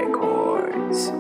Records.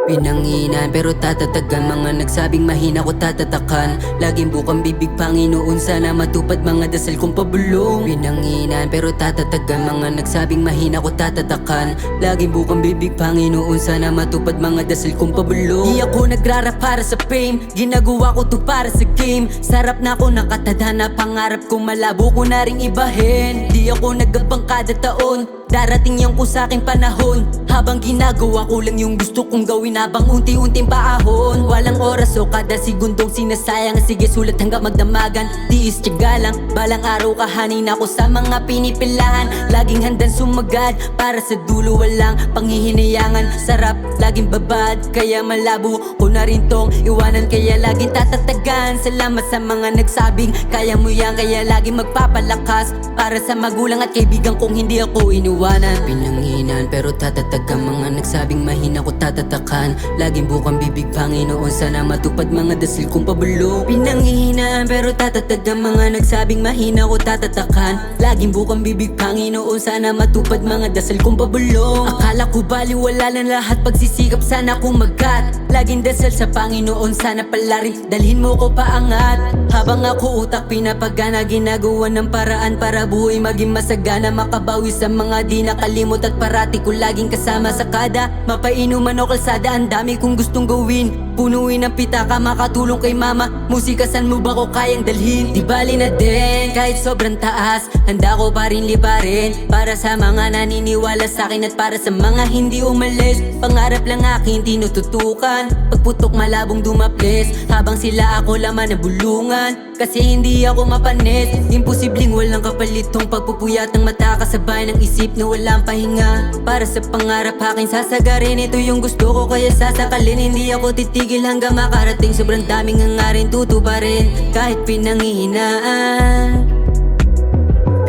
Pinanginan pero tatatagan, mga nagsabing mahina ko tatatakan. Laging bukang bibig Panginoon, sana matupad mga dasal kong pabulong. Pinanginan pero tatatagan, mga nagsabing mahina ko tatatakan. Laging bukang bibig Panginoon, sana matupad mga dasal kong pabulong. Di ako nagrarap para sa fame, ginagawa ko to para sa game. Sarap na ako nakatadhana, pangarap ko malabo ko na ring ibahin. Di ako nagabang kada taon, darating yung ko sa aking panahon. Habang ginagawa ko lang yung gusto kong gawin, habang unti-unting paahon. Walang oras o kada segundong sinasayang. Sige sulat hanggang magdamagan, tiis tiyaga lang. Balang araw kahanin ako sa mga pinipilahan. Laging handang sumagad, para sa dulo walang panghihinayangan. Sarap, laging babad, kaya malabo ko na rin tong iwanan. Kaya laging tatatagan, salamat sa mga nagsabing kaya mo yan. Kaya laging magpapalakas, para sa magulang at kaibigan kong hindi ako iniwanan. Pinanghinan pero tatatagan, mga nagsabing mahina ko tatatakan. Laging bukang bibig Panginoon, sana matupad mga dasal kong pabulong. Pinanghihinaan pero tatatagan, mga nagsabing mahina ko tatatakan. Laging bukang bibig Panginoon, sana matupad mga dasal kong pabulong. Akala ko baliwala na lahat, pagsisikap sana kumagat. Laging dasal sa Panginoon, sana pala rin dalhin mo ko paangat. Habang ako utak pinapagana, ginagawa ng paraan para buhay maging masagana. Makabawi sa mga di nakalimot at parati ko laging kasama sa kada mapainuman o kalsada. Ang dami kong gustong gawin, punuin ang pitaka, makatulong kay mama. Musika san mo ba ko kayang dalhin? Di bali na din, kahit sobrang taas, handa ko pa rin liparin. Para sa mga naniniwala sa akin at para sa mga hindi umalis. Pangarap lang aking tinututukan, pagputok malabong dumaples. Habang sila ako laman na bulungan, kasi hindi ako mapanis. Imposibleng walang kapalitong pagpupuyat ng mata, kasabay ng isip na walang pahinga. Para sa pangarap aking sasagarin, ito yung gusto ko kaya sasakalin. Hindi ako titigil hanggang makarating, sobrang daming hangarin tutuparin kahit pinanghihinaan.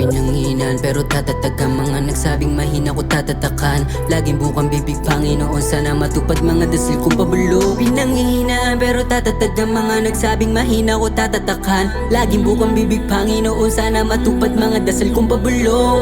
Pinanghihinaan pero tatatagan, mga nagsabing mahina ko tatatakan. Laging bukang bibig Panginoon, sana matupad mga dasal kong pabulong. Pinanghihinaan pero tatatagan, mga nagsabing mahina ko tatatakan. Laging bukang bibig Panginoon, sana matupad mga dasal kong pabulong.